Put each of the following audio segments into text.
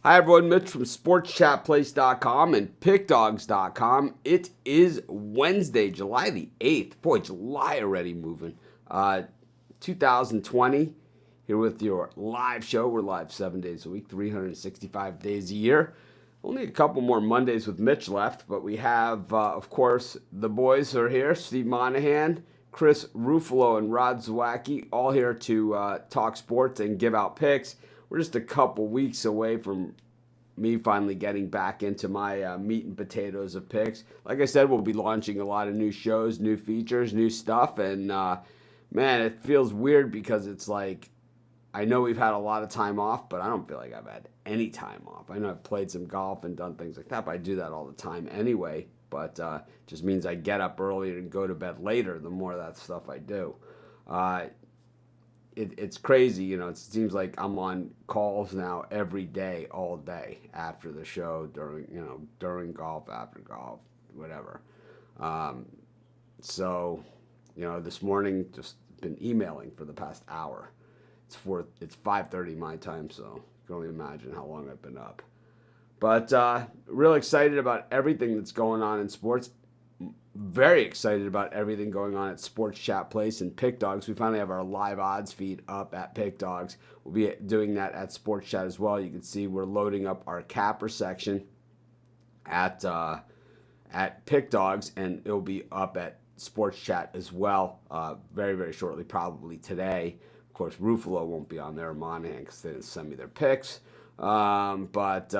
Hi, everyone. Mitch from SportsChatPlace.com and PickDogs.com. It is Wednesday, July the 8th. Boy, July already moving. 2020, here with your live show. We're live 7 days a week, 365 days a year. Only a couple more Mondays with Mitch left, but we have, of course, the boys are here. Steve Monahan, Chris Ruffalo, and Rod Zawacki, all here to talk sports and give out picks. We're just a couple weeks away from me finally getting back into my meat and potatoes of picks. Like I said, we'll be launching a lot of new shows, new features, new stuff. And, man, it feels weird because it's like, I know we've had a lot of time off, but I don't feel like I've had any time off. I know I've played some golf and done things like that, but I do that all the time anyway. But just means I get up earlier and go to bed later the more of that stuff I do. It's crazy, you know. It seems like I'm on calls now every day, all day after the show, during golf, after golf, whatever. So, this morning just been emailing for the past hour. It's 5:30 my time, so you can only imagine how long I've been up. But real excited about everything that's going on in sports. Very excited about everything going on at Sports Chat Place and Pick Dogs. We finally have our live odds feed up at Pick Dogs. We'll be doing that at Sports Chat as well. You can see we're loading up our capper section at Pick Dogs, and it'll be up at Sports Chat as well very, very shortly, probably today. Of course, Ruffalo won't be on there, Monahan, because they didn't send me their picks. But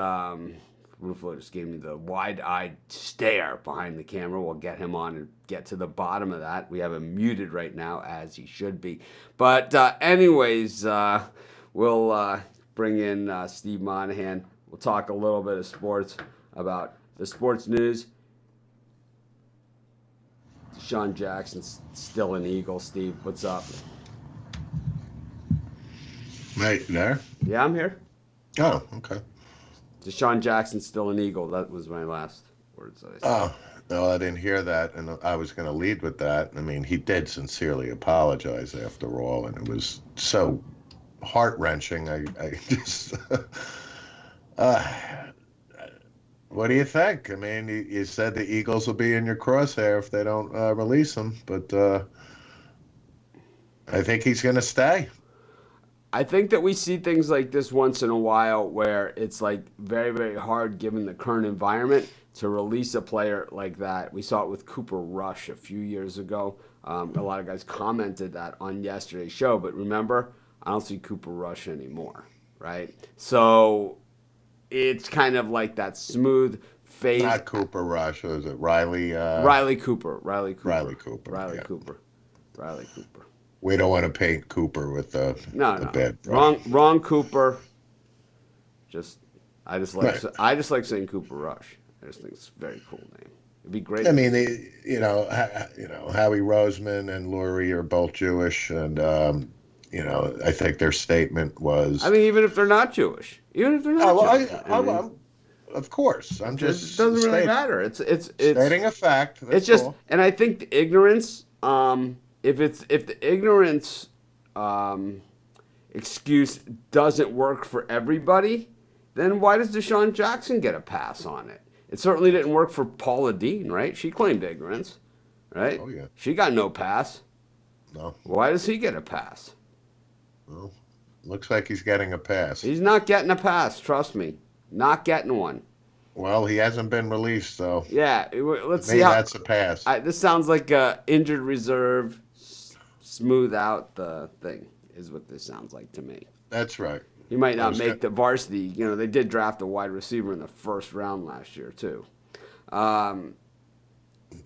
Ruffalo just gave me the wide-eyed stare behind the camera. We'll get him on and get to the bottom of that. We have him muted right now, as he should be. But anyways, we'll bring in Steve Monahan. We'll talk a little bit of sports, about the sports news. DeSean Jackson's still an Eagle. Steve, what's up? Right there? Yeah, I'm here. Oh, okay. DeSean Jackson's still an Eagle. That was my last words I said. Oh, no, I didn't hear that, and I was going to lead with that. I mean, he did sincerely apologize after all, and it was so heart-wrenching. I just... what do you think? I mean, you said the Eagles will be in your crosshair if they don't release him, but I think he's going to stay. I think that we see things like this once in a while where it's like very, very hard given the current environment to release a player like that. We saw it with Cooper Rush a few years ago. A lot of guys commented that on yesterday's show, but remember, I don't see Cooper Rush anymore, right? So it's kind of like that smooth phase. Not Cooper Rush, was it Riley? Riley Cooper. Riley Cooper. Riley Cooper. We don't want to paint Cooper with the bad. Wrong Cooper. I just like saying Cooper Rush. I just think it's a very cool name. It'd be great. I mean, Howie Roseman and Lurie are both Jewish, and I think their statement was. I mean, even if they're not Jewish, Jewish, of course, I'm just. It doesn't really matter. It's stating a fact. It's just, and I think the ignorance. If the ignorance excuse doesn't work for everybody, then why does DeSean Jackson get a pass on it? It certainly didn't work for Paula Dean, right? She claimed ignorance, right? Oh, yeah. She got no pass. No. Why does he get a pass? Well, looks like he's getting a pass. He's not getting a pass, trust me. Not getting one. Well, he hasn't been released, so. Yeah, let's see maybe how. That's a pass. This sounds like injured reserve. Smooth out the thing is what this sounds like to me. That's right. He might not make the varsity. They did draft a wide receiver in the first round last year too. He'll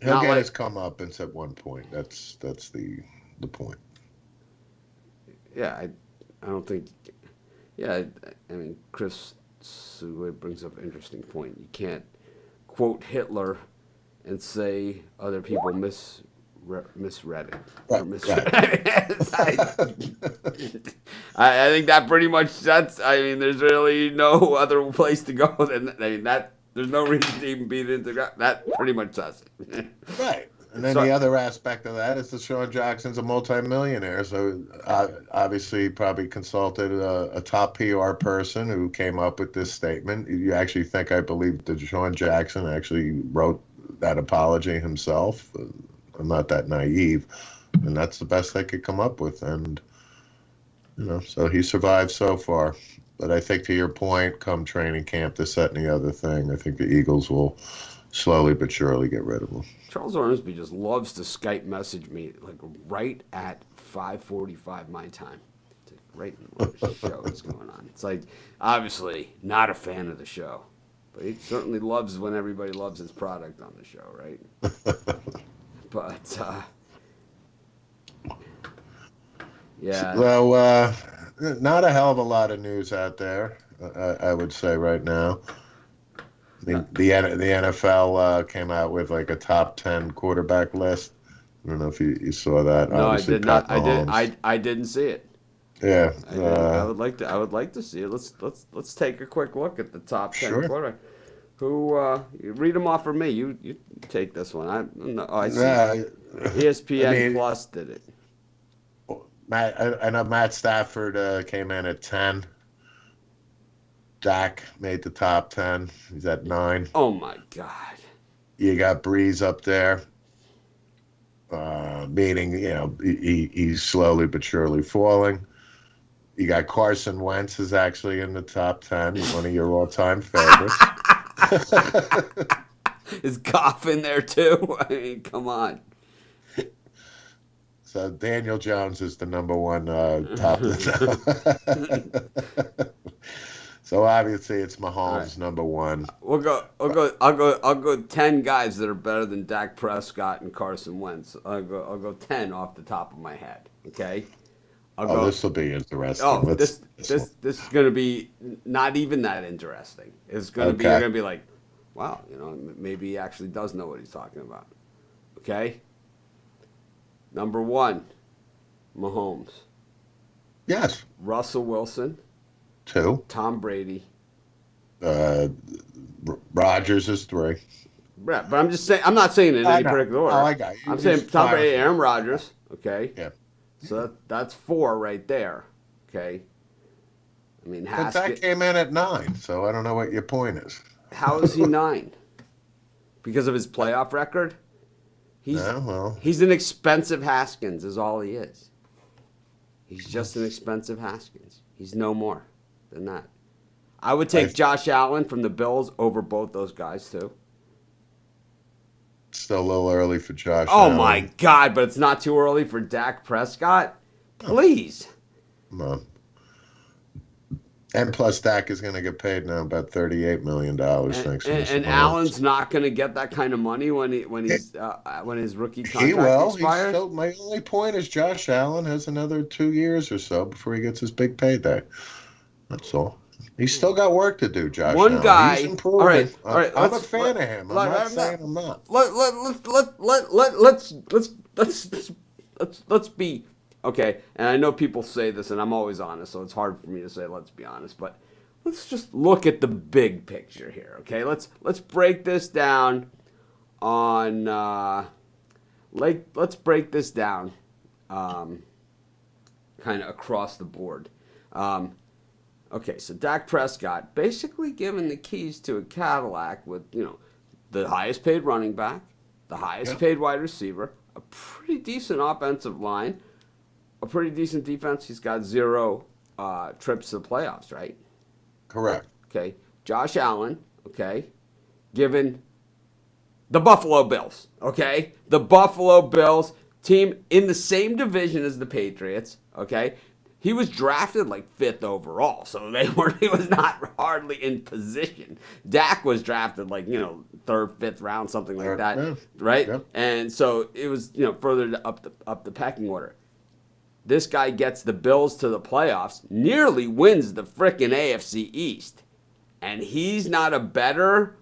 get his comeuppance at one point. That's the point. Yeah, I don't think. Yeah, I mean, Chris brings up an interesting point. You can't quote Hitler and say other people misread it. I think that pretty much sets. I mean, there's really no other place to go than that. There's no reason to even beat it into the ground. That pretty much says it. Right. And then the other aspect of that is DeSean Jackson's a multimillionaire, so obviously he probably consulted a top PR person who came up with this statement. You actually think, I believe, DeSean Jackson actually wrote that apology himself? I'm not that naive, and that's the best they could come up with. And so he survived so far. But I think, to your point, come training camp, this, that, and the other thing, I think the Eagles will slowly but surely get rid of him. Charles Ormsby just loves to Skype message me like right at 5:45 my time. It's like right when the show is going on. It's like, obviously not a fan of the show, but he certainly loves when everybody loves his product on the show, right? But yeah. Well, not a hell of a lot of news out there, I would say right now. The NFL came out with like a top 10 quarterback list. I don't know if you saw that. No, obviously, I did not. Mahomes. I didn't see it. Yeah, I would like to see it. Let's take a quick look at the top 10 sure. quarterback. Who read them off for me? You take this one. I see. ESPN Plus did it. I know Matt Stafford came in at 10. Dak made the top 10. He's at 9. Oh my God! You got Breeze up there. Meaning, he's slowly but surely falling. You got Carson Wentz is actually in the top 10. He's one of your all-time favorites. Is Goff in there too? I mean, come on. So Daniel Jones is the number one top. So obviously it's Mahomes right. Number one. I'll go 10 guys that are better than Dak Prescott and Carson Wentz. I'll go 10 off the top of my head. Okay. This will be interesting. Oh, this is going to be not even that interesting. It's going to be, you're going to be like, wow, maybe he actually does know what he's talking about. Okay. Number 1, Mahomes. Yes. Russell Wilson. 2. Tom Brady. Rodgers is 3. Right, but I'm just saying. I'm not saying in any particular order. Oh, I got you. I'm saying Tom Brady, Aaron Rodgers. Okay. Yeah. So that's 4 right there. Okay. I mean, But that came in at 9, so I don't know what your point is. How is he 9? Because of his playoff record? He's an expensive Haskins is all he is. He's just an expensive Haskins. He's no more than that. I would take Josh Allen from the Bills over both those guys too. Still a little early for Josh Oh Allen. My God, but it's not too early for Dak Prescott? Please. No. And plus, Dak is going to get paid now about $38 million next year. And Allen's not going to get that kind of money when his rookie contract expires. My only point is Josh Allen has another 2 years or so before he gets his big payday. That's all. He's still got work to do, Josh. One Allen. guy. He's improving. All right. I'm a fan of him. I'm not saying I'm not. Let's be. Okay, and I know people say this, and I'm always honest, so it's hard for me to say let's be honest, but let's just look at the big picture here, okay? Let's break this down on let's break this down kind of across the board. Okay, so Dak Prescott basically given the keys to a Cadillac with, the highest paid running back, the highest paid wide receiver, a pretty decent offensive line, a pretty decent defense. He's got 0 trips to the playoffs, right? Correct. Okay. Josh Allen, okay, given the Buffalo Bills, okay? The Buffalo Bills, team in the same division as the Patriots, okay? He was drafted like 5th overall, so he was not hardly in position. Dak was drafted like, 3rd, 5th round, something like that, right? Yep. And so it was, further up the pecking order. This guy gets the Bills to the playoffs, nearly wins the frickin' AFC East. And he's not a better,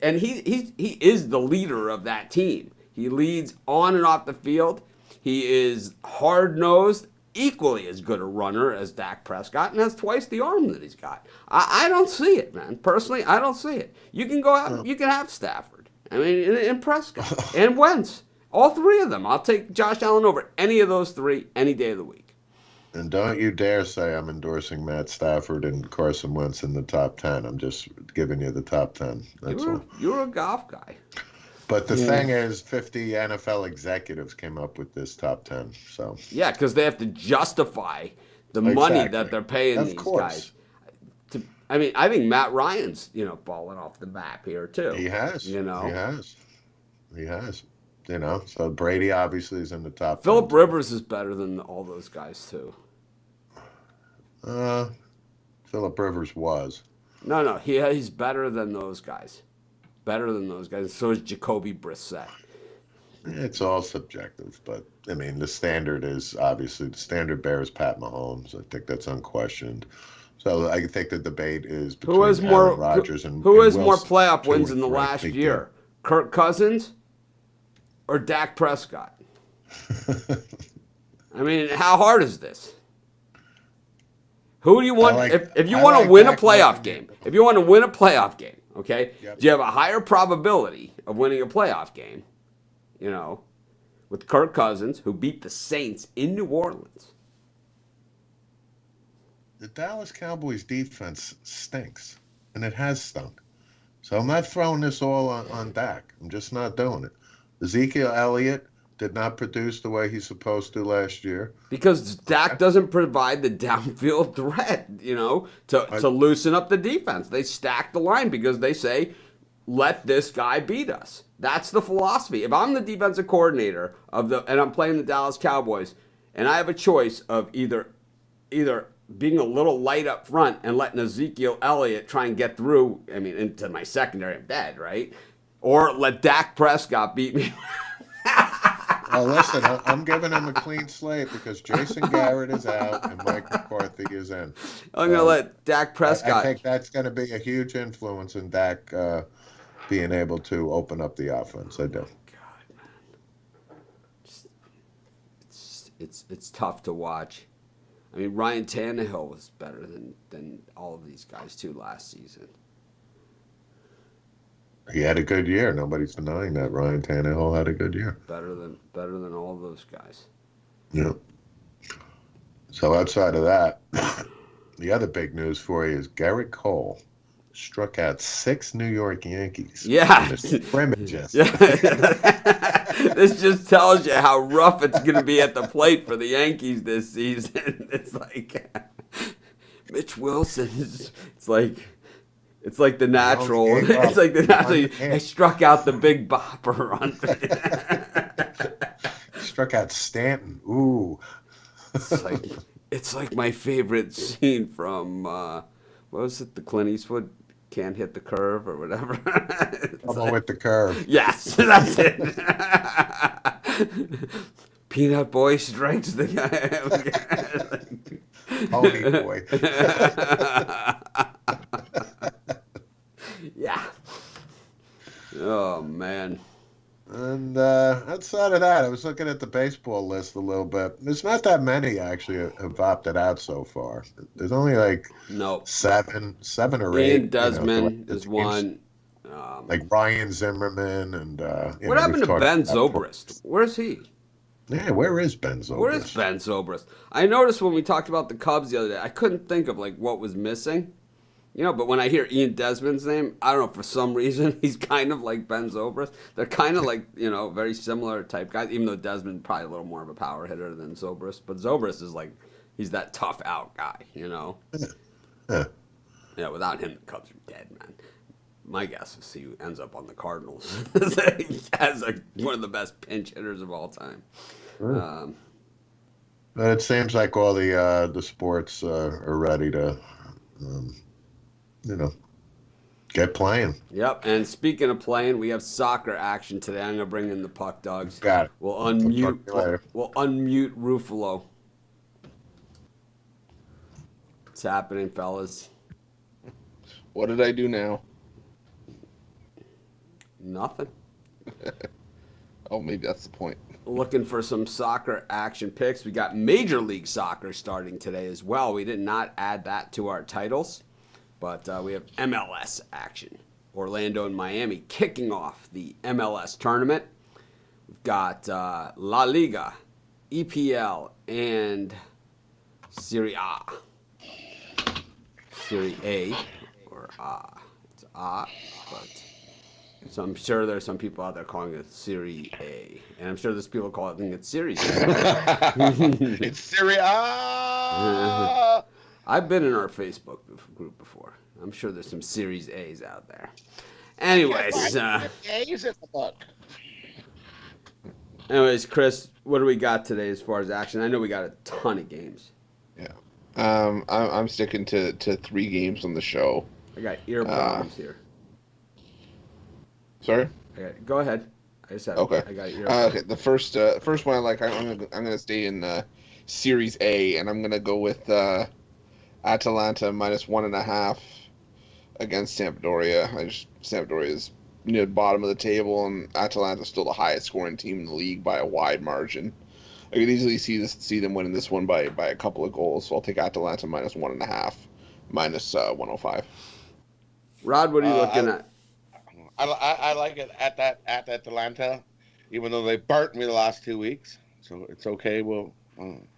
and he is the leader of that team. He leads on and off the field. He is hard-nosed, equally as good a runner as Dak Prescott, and has twice the arm that he's got. I don't see it, man. Personally, I don't see it. You can go out, you can have Stafford. I mean, and Prescott, and Wentz. All three of them. I'll take Josh Allen over any of those three any day of the week. And don't you dare say I'm endorsing Matt Stafford and Carson Wentz in the top 10. I'm just giving you the top 10. That's all. You're a golf guy. But the thing is, 50 NFL executives came up with this top 10. So yeah, because they have to justify the money that they're paying these guys. I think Matt Ryan's, falling off the map here too. He has. He has. So Brady obviously is in the top 10. Phillip Rivers is better than all those guys too. Phillip Rivers was. No, he's better than those guys. Better than those guys. So is Jacoby Brissett. It's all subjective, but I mean the standard bears Pat Mahomes. I think that's unquestioned. So I think the debate is between Aaron Rodgers and who has more playoff wins in the last year, Kirk Cousins or Dak Prescott? I mean, how hard is this? Who do you want? If you want to win a playoff game, okay, do you have a higher probability of winning a playoff game, with Kirk Cousins, who beat the Saints in New Orleans? The Dallas Cowboys defense stinks, and it has stunk. So I'm not throwing this all on Dak. I'm just not doing it. Ezekiel Elliott did not produce the way he's supposed to last year. Because Dak doesn't provide the downfield threat, to loosen up the defense. They stack the line because they say, let this guy beat us. That's the philosophy. If I'm the defensive coordinator and I'm playing the Dallas Cowboys, and I have a choice of either being a little light up front and letting Ezekiel Elliott try and get through, into my secondary, I'm dead, right? Or let Dak Prescott beat me. Well, listen, I'm giving him a clean slate because Jason Garrett is out and Mike McCarthy is in. I'm going to let Dak Prescott. I think that's going to be a huge influence in Dak being able to open up the offense. I do. God, man. It's tough to watch. Ryan Tannehill was better than all of these guys, too, last season. He had a good year. Nobody's denying that. Ryan Tannehill had a good year. Better than all of those guys. Yeah. So outside of that, the other big news for you is Garrett Cole struck out 6 New York Yankees. Yeah. Scrimmages. Yeah. This just tells you how rough it's going to be at the plate for the Yankees this season. It's like Mitch Wilson. It's like the natural. It's like the natural. He struck out the big bopper on. Struck out Stanton. Ooh. It's like my favorite scene from what was it? The Clint Eastwood Can't Hit the Curve or whatever. With the curve. Yes, that's it. Peanut Boy strikes the guy. Pony Boy. Yeah. Oh, man. And outside of that, I was looking at the baseball list a little bit. There's not that many actually have opted out so far. There's only seven or eight. Ian Desmond is one. Like Ryan Zimmerman and. What happened to Ben Zobrist? Where's he? Yeah, where is Ben Zobrist? Where is Ben Zobrist? I noticed when we talked about the Cubs the other day, I couldn't think of what was missing. But when I hear Ian Desmond's name, I don't know, for some reason, he's kind of like Ben Zobrist. They're kind of very similar type guys, even though Desmond probably a little more of a power hitter than Zobrist. But Zobrist is he's that tough out guy, Yeah, without him, the Cubs are dead, man. My guess is he ends up on the Cardinals as one of the best pinch hitters of all time. But it seems like all the sports are ready to... get playing. Yep, and speaking of playing, we have soccer action today. I'm going to bring in the Puck Dogs. Got it. We'll unmute Ruffalo. What's happening, fellas? What did I do now? Nothing. Oh, maybe that's the point. Looking for some soccer action picks. We got Major League Soccer starting today as well. We did not add that to our titles. But we have MLS action. Orlando and Miami kicking off the MLS tournament. We've got La Liga, EPL, and Serie A. Serie A, or A. It's A, but so I'm sure there's some people out there calling it Serie A, and I'm sure there's people calling it Series A. It's Syria. I've been in our Facebook group before. I'm sure there's some Series A's out there. Anyways, A's in the book. Chris, what do we got today as far as action? I know we got a ton of games. Yeah. I'm sticking to 3 games on the show. I got ear problems here. Sorry. Okay, go ahead. I just had. Okay. I got ear. Okay. The first one I'm gonna stay in Series A, and I'm gonna go with Atalanta -1.5 against Sampdoria. Sampdoria is near the bottom of the table, and Atalanta is still the highest scoring team in the league by a wide margin. I could easily see them winning this one by a couple of goals. So I'll take Atalanta -1.5, -105. Rod, what are you looking at? I like it at Atlanta, even though they burnt me the last 2 weeks. So it's okay. We'll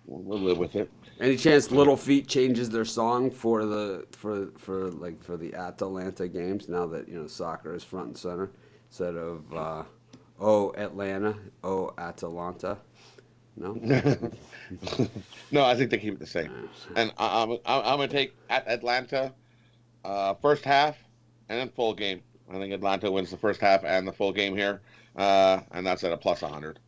live with it. Any chance Little Feat changes their song for the Atalanta games now that soccer is front and center instead of "Oh Atlanta, Oh Atalanta"? No. No, I think they keep it the same. And I'm gonna take Atlanta first half and then full game. I think Atlanta wins the first half and the full game here, and that's at a +100.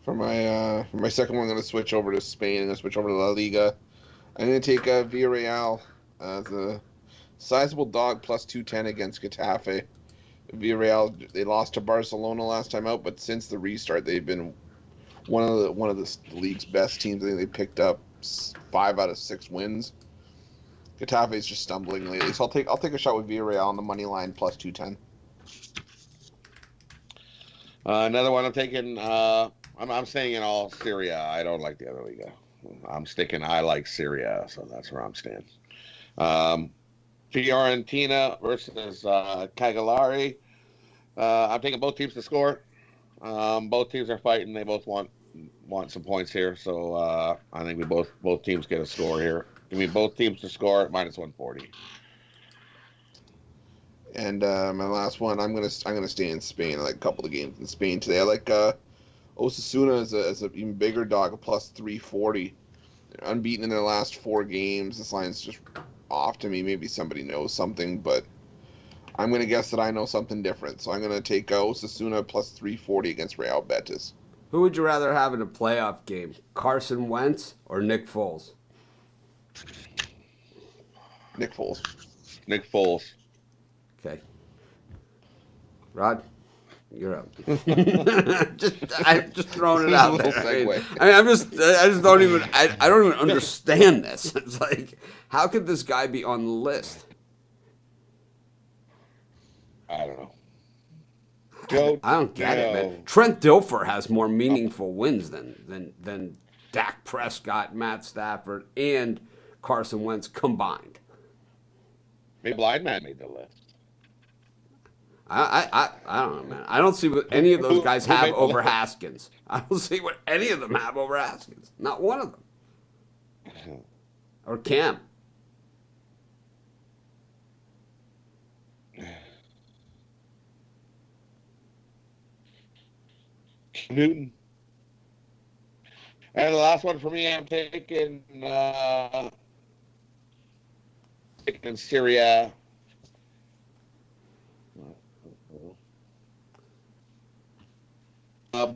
For my second one, I'm going to switch over to Spain. I'm going to switch over to La Liga. I'm going to take Villarreal as a sizable dog +210 against Getafe. Villarreal, they lost to Barcelona last time out, but since the restart, they've been one of the league's best teams. I think they picked up 5 out of 6 wins. Getafe is just stumbling lately, so I'll take a shot with Villarreal on the money line +210. Another one I'm taking. I'm staying in all Syria. I don't like the other Liga. I like Syria, so that's where I'm staying. Fiorentina versus Cagliari. I'm taking both teams to score. Both teams are fighting. They both want some points here, so I think both teams get a score here. Give me both teams to score at -140. And my last one, I'm gonna stay in Spain. I like a couple of games in Spain today. I like Osasuna as an even bigger dog, a +340. They're unbeaten in their last 4 games. This line's just off to me. Maybe somebody knows something, but I'm gonna guess that I know something different. So I'm gonna take Osasuna +340 against Real Betis. Who would you rather have in a playoff game, Carson Wentz or Nick Foles? Nick Foles. Nick Foles. Okay. Rod, you're up. I'm just throwing it out there. Segue. I mean, I just don't even understand this. It's like, how could this guy be on the list? I don't know. I don't get it, man. Trent Dilfer has more meaningful wins than Dak Prescott, Matt Stafford, and Carson Wentz combined. Maybe Blind Man made the list. I don't know, man. I don't see what any of those guys have over Haskins. I don't see what any of them have over Haskins. Not one of them. Or Cam. Newton. And the last one for me, I'm taking Syria.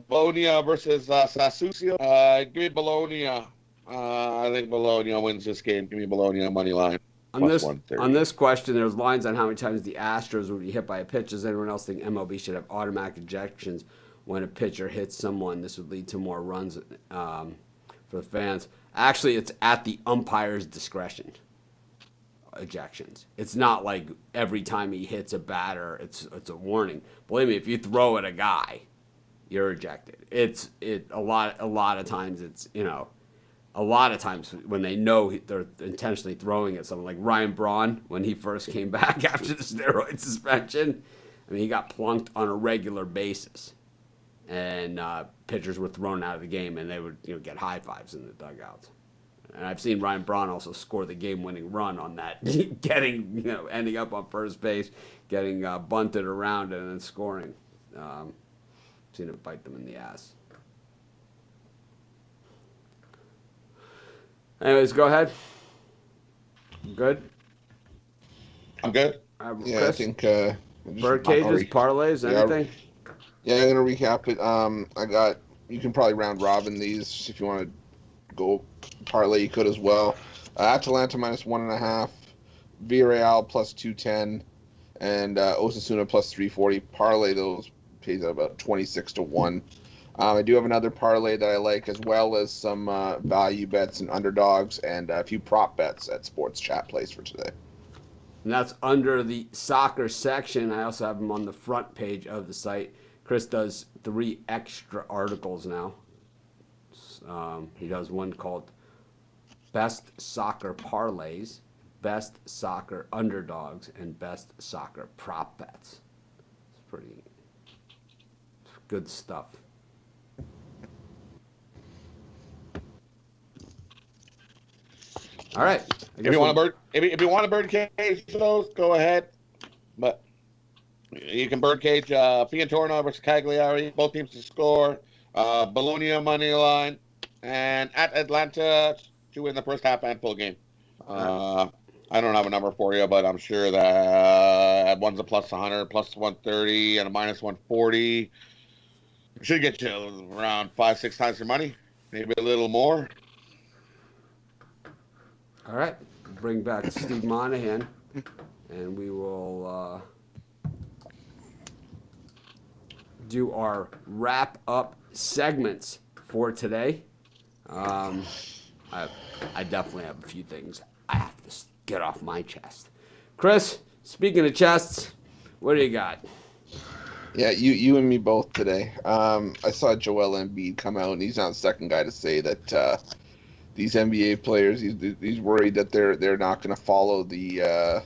Bologna versus Sassuolo. Give me Bologna. I think Bologna wins this game. Give me Bologna money line. On this question, there's lines on how many times the Astros would be hit by a pitch. Does anyone else think MLB should have automatic ejections when a pitcher hits someone? This would lead to more runs for the fans. Actually, it's at the umpire's discretion. Ejections. It's not like every time he hits a batter, it's a warning. Believe me, if you throw at a guy, you're ejected. A lot of times it's a lot of times when they know they're intentionally throwing at someone, like Ryan Braun when he first came back after the steroid suspension, I mean, he got plunked on a regular basis, and pitchers were thrown out of the game, and they would get high fives in the dugouts. And I've seen Ryan Braun also score the game-winning run on that, ending up on first base, getting bunted around, and then scoring. Seen it bite them in the ass. Anyways, go ahead. Good. I'm good. Yeah, Chris? I think Bird cages, parlays, anything? Yeah, I'm gonna recap it. You can probably round robin these if you want to go parlay. You could as well. Atalanta minus 1.5, Villarreal plus 210, and Osasuna plus 340. Parlay those pays out about 26-1. I do have another parlay that I like, as well as some value bets and underdogs, and a few prop bets at Sports Chat Place for today. And that's under the soccer section. I also have them on the front page of the site. Chris does 3 extra articles now. He does one called Best Soccer Parlays, Best Soccer Underdogs, and Best Soccer Prop Bets. It's pretty good stuff. All right. If you want a bird cage those, go ahead. But you can bird cage Fiorentina versus Cagliari, both teams to score. Bologna money line, and at Atlanta to win the first half and full game. I don't have a number for you, but I'm sure that one's a plus 100, plus 130, and a minus 140. Should get you around 5-6 times your money, maybe a little more. All right, bring back Steve Monahan, and we will do our wrap-up segments for today. I definitely have a few things I have to get off my chest. Chris, speaking of chests, what do you got? Yeah, you and me both today. I saw Joel Embiid come out, and he's not the second guy to say that these NBA players, he's worried that they're not going to follow the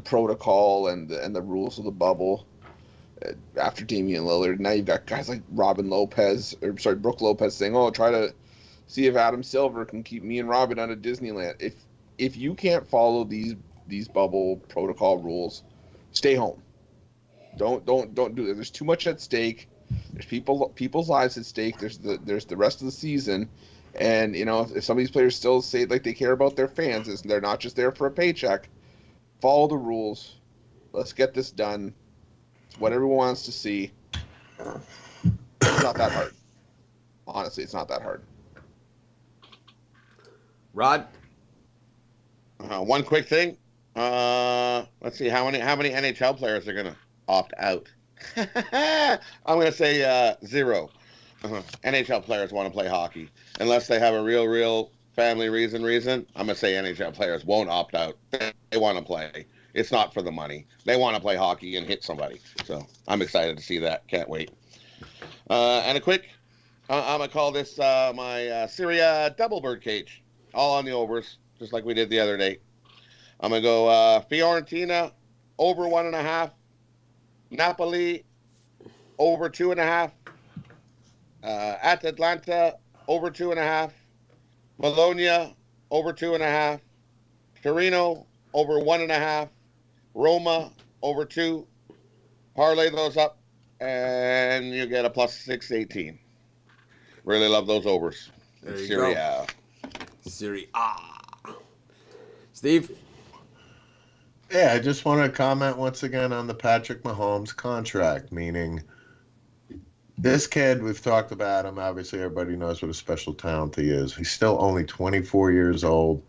protocol and the rules of the bubble after Damian Lillard. Now you've got guys like Brook Lopez saying, "Oh, try to see if Adam Silver can keep me and Robin out of Disneyland." If you can't follow these bubble protocol rules, stay home. Don't do it. There's too much at stake. There's people's lives at stake. There's the rest of the season. And, if some of these players still say like they care about their fans, and they're not just there for a paycheck, follow the rules. Let's get this done. It's what everyone wants to see. It's not that hard. Honestly, it's not that hard. Rod? One quick thing. Let's see how many NHL players are going to opt out. I'm going to say 0. NHL players want to play hockey unless they have a real family reason. I'm going to say NHL players won't opt out. They want to play. It's not for the money. They want to play hockey and hit somebody. So I'm excited to see that. Can't wait. And a quick, I'm going to call this my Serie A double bird cage. All on the overs, just like we did the other day. I'm going to go Fiorentina over 1.5. Napoli over 2.5. At Atlanta over 2.5. Bologna over 2.5. Torino over 1.5. Roma over 2. Parlay those up, and you get a plus 618. Really love those overs. There you Serie go. A. Serie A. Steve? Yeah, I just want to comment once again on the Patrick Mahomes contract, meaning this kid, we've talked about him. Obviously, everybody knows what a special talent he is. He's still only 24 years old.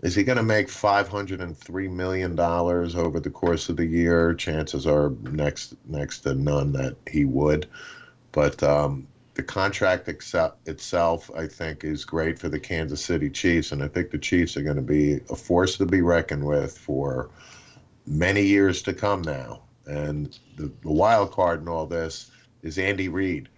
Is he going to make $503 million over the course of the year? Chances are next to none that he would. But the contract itself, I think, is great for the Kansas City Chiefs, and I think the Chiefs are going to be a force to be reckoned with for many years to come now. And the wild card in all this is Andy Reid.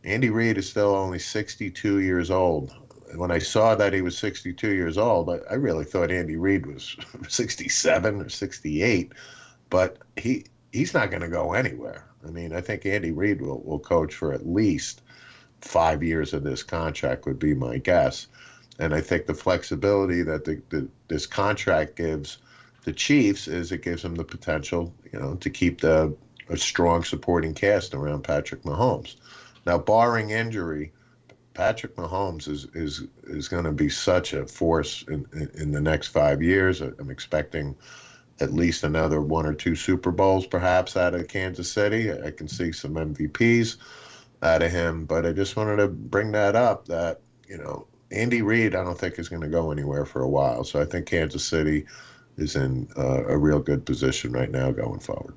Andy Reid is still only 62 years old. And when I saw that he was 62 years old, I really thought Andy Reid was 67 or 68. But he he's not going to go anywhere. I mean, I think Andy Reid will coach for at least 5 years of this contract would be my guess. And I think the flexibility that this contract gives the Chiefs is it gives them the potential, to keep a strong supporting cast around Patrick Mahomes. Now, barring injury, Patrick Mahomes is going to be such a force in the next 5 years. I'm expecting at least another 1 or 2 Super Bowls perhaps out of Kansas City. I can see some MVPs out of him, but I just wanted to bring that up that, Andy Reid I don't think is going to go anywhere for a while. So I think Kansas City is in a real good position right now going forward.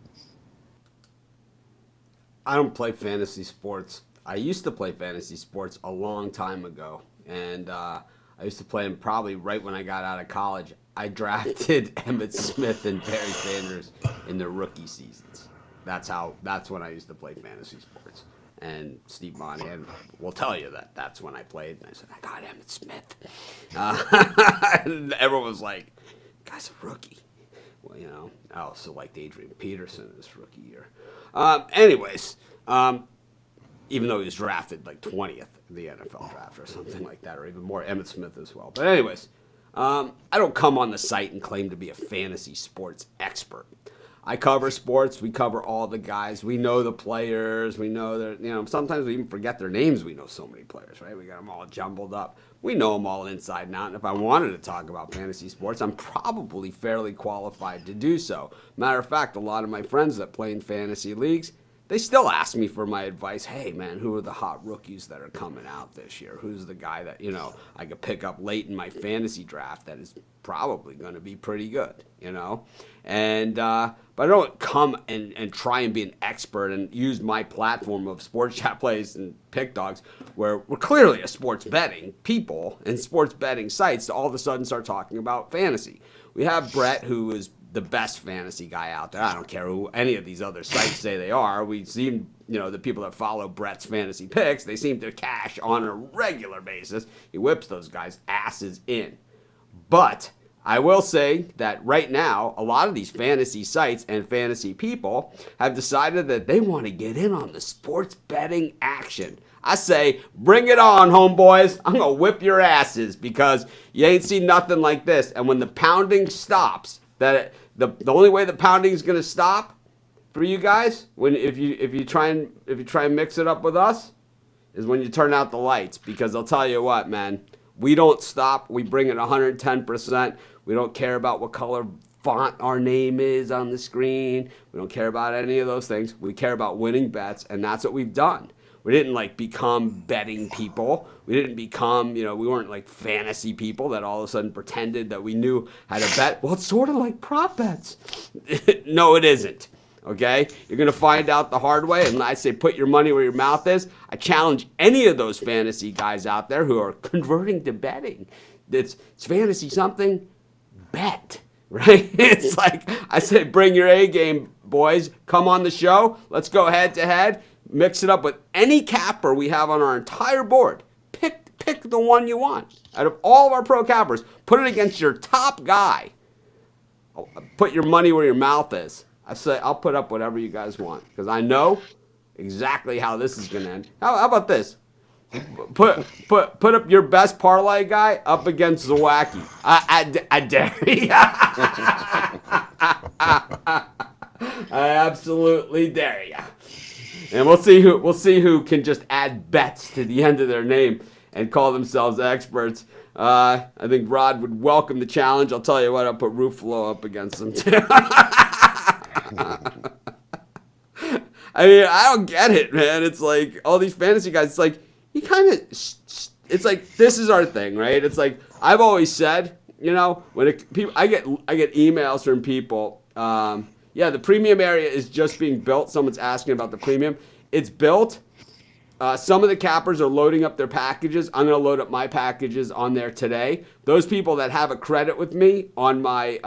I don't play fantasy sports. I used to play fantasy sports a long time ago, and I used to play them probably right when I got out of college. I drafted Emmitt Smith and Barry Sanders in their rookie seasons. That's when I used to play fantasy sports. And Steve Monahan will tell you that's when I played. And I said, I got Emmitt Smith. And everyone was like, guy's a rookie. Well, I also liked Adrian Peterson his rookie year. Anyways, even though he was drafted like 20th in the NFL draft or something like that, or even more, Emmitt Smith as well. But anyways, I don't come on the site and claim to be a fantasy sports expert. I cover sports. We cover all the guys. We know the players. We know that, sometimes we even forget their names. We know so many players, right? We got them all jumbled up. We know them all inside and out. And if I wanted to talk about fantasy sports, I'm probably fairly qualified to do so. Matter of fact, a lot of my friends that play in fantasy leagues, they still ask me for my advice. Hey, man, who are the hot rookies that are coming out this year? Who's the guy that, I could pick up late in my fantasy draft that is probably going to be pretty good, And, but I don't come and try and be an expert and use my platform of sports chat plays and pick dogs, where we're clearly a sports betting people and sports betting sites to all of a sudden start talking about fantasy. We have Brett, who is the best fantasy guy out there. I don't care who any of these other sites say they are. We seem, the people that follow Brett's fantasy picks, they seem to cash on a regular basis. He whips those guys' asses in. But I will say that right now, a lot of these fantasy sites and fantasy people have decided that they want to get in on the sports betting action. I say, bring it on, homeboys. I'm going to whip your asses because you ain't seen nothing like this. And when the pounding stops, the only way the pounding is going to stop for you guys, if you try and mix it up with us, is when you turn out the lights. Because I'll tell you what, man, we don't stop. We bring it 110%. We don't care about what color font our name is on the screen. We don't care about any of those things. We care about winning bets, and that's what we've done. We didn't become betting people. We didn't become, we weren't like fantasy people that all of a sudden pretended that we knew how to bet. Well, it's sort of like prop bets. No, it isn't. Okay? You're going to find out the hard way. And I say put your money where your mouth is. I challenge any of those fantasy guys out there who are converting to betting. It's fantasy something, bet. Right? It's like I said, bring your A game, boys. Come on the show. Let's go head to head. Mix it up with any capper we have on our entire board. Pick the one you want. Out of all of our pro cappers, put it against your top guy. Put your money where your mouth is. I say I'll put up whatever you guys want because I know exactly how this is going to end. How about this? Put up your best parlay guy up against the wacky. I dare you. I absolutely dare you. And we'll see who can just add bets to the end of their name and call themselves experts. I think Rod would welcome the challenge. I'll tell you what, I'll put Ruffalo up against them too. I mean, I don't get it, man. It's like all these fantasy guys. It's like you kind of. It's like this is our thing, right? It's like I've always said, when I get emails from people. Yeah, the premium area is just being built. Someone's asking about the premium. It's built. Some of the cappers are loading up their packages. I'm going to load up my packages on there today. Those people that have a credit with me on my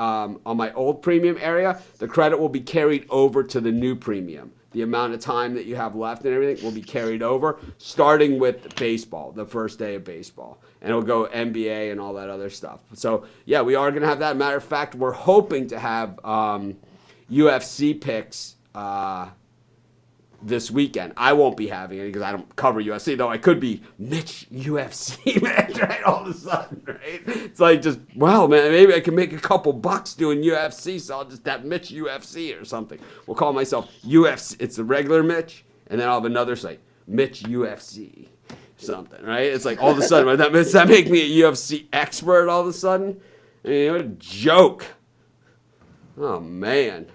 old premium area, the credit will be carried over to the new premium. The amount of time that you have left and everything will be carried over, starting with baseball, the first day of baseball. And it'll go NBA and all that other stuff. So, yeah, we are going to have that. Matter of fact, we're hoping to have UFC picks this weekend. I won't be having it because I don't cover UFC, though I could be Mitch UFC match, right? All of a sudden, right? It's like just, well, man, maybe I can make a couple bucks doing UFC, so I'll just have Mitch UFC or something. We'll call myself UFC. It's a regular Mitch, and then I'll have another site, Mitch UFC. Something, right? It's like all of a sudden, right? Does that make me a UFC expert all of a sudden? I mean, what a joke. Oh, man.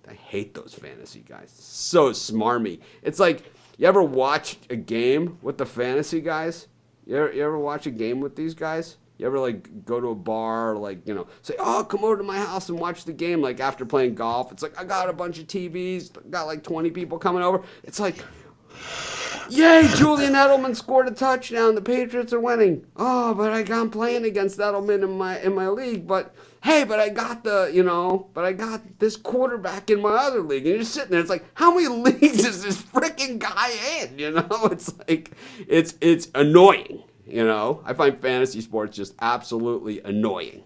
I hate those fantasy guys. So smarmy. It's like, you ever watch a game with the fantasy guys? You ever watch a game with these guys? You ever, like, go to a bar or, like, you know, say, oh, come over to my house and watch the game, like, after playing golf. It's like, I got a bunch of TVs, got, like, 20 people coming over. It's like, yay, Julian Edelman scored a touchdown. The Patriots are winning. Oh, but I'm playing against Edelman in my league. But hey, but I got this quarterback in my other league. And you're sitting there. It's like, how many leagues is this freaking guy in? You know, it's like, it's annoying. You know, I find fantasy sports just absolutely annoying.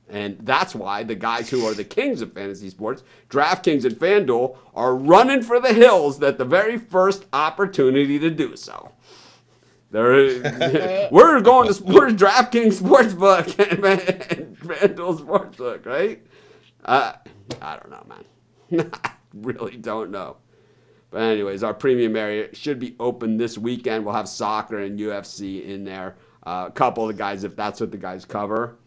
And that's why the guys who are the kings of fantasy sports, DraftKings and FanDuel, are running for the hills at the very first opportunity to do so. We're DraftKings Sportsbook and FanDuel Sportsbook, right? I don't know, man. I really don't know. But anyways, our premium area should be open this weekend. We'll have soccer and UFC in there. A couple of the guys, if that's what the guys cover,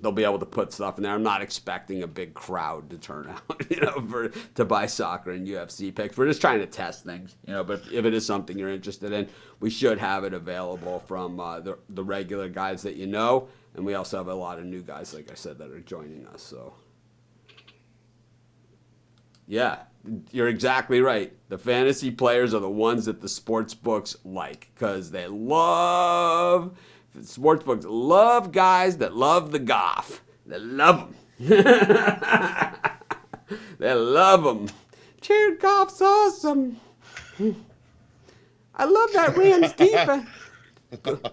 they'll be able to put stuff in there. I'm not expecting a big crowd to turn out, you know, to buy soccer and UFC picks. We're just trying to test things, you know. But if it is something you're interested in, we should have it available from the regular guys that you know, and we also have a lot of new guys, like I said, that are joining us. So, yeah, you're exactly right. The fantasy players are the ones that the sports books like because they love. Sportsbooks love guys that love the golf. They love them. They love them. Jared Goff's awesome. I love that Rams defense.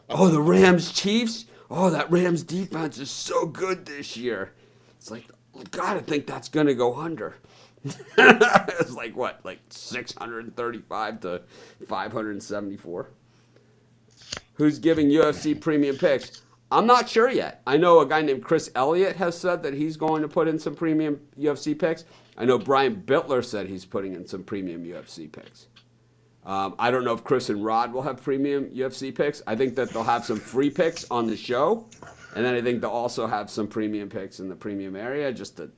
Oh, the Rams Chiefs? Oh, that Rams defense is so good this year. It's like, God, I think that's going to go under. It's like what? Like 635 to 574? Who's giving UFC premium picks? I'm not sure yet. I know a guy named Chris Elliott has said that he's going to put in some premium UFC picks. I know Brian Bittler said he's putting in some premium UFC picks. I don't know if Chris and Rod will have premium UFC picks. I think that they'll have some free picks on the show. And then I think they'll also have some premium picks in the premium area just to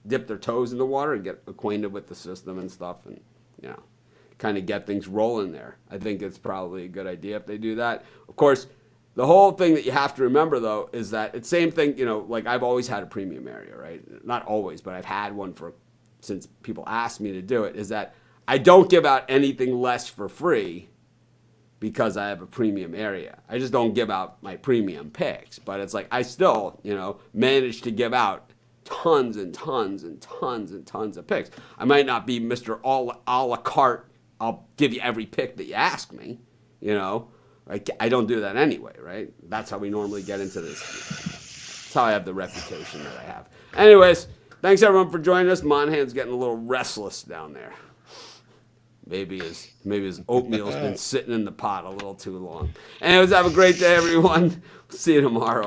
dip their toes in the water and get acquainted with the system and stuff and, you know, kind of get things rolling there. I think it's probably a good idea if they do that. Of course, the whole thing that you have to remember, though, is that it's same thing, you know, like I've always had a premium area, right? Not always, but I've had one since people asked me to do it, is that I don't give out anything less for free because I have a premium area. I just don't give out my premium picks. But it's like I still, you know, manage to give out tons and tons and tons and tons of picks. I might not be Mr. a la carte. I'll give you every pick that you ask me, you know. I don't do that anyway, right? That's how we normally get into this. That's how I have the reputation that I have. Anyways, thanks everyone for joining us. Monahan's getting a little restless down there. Maybe his oatmeal's been sitting in the pot a little too long. Anyways, have a great day, everyone. See you tomorrow.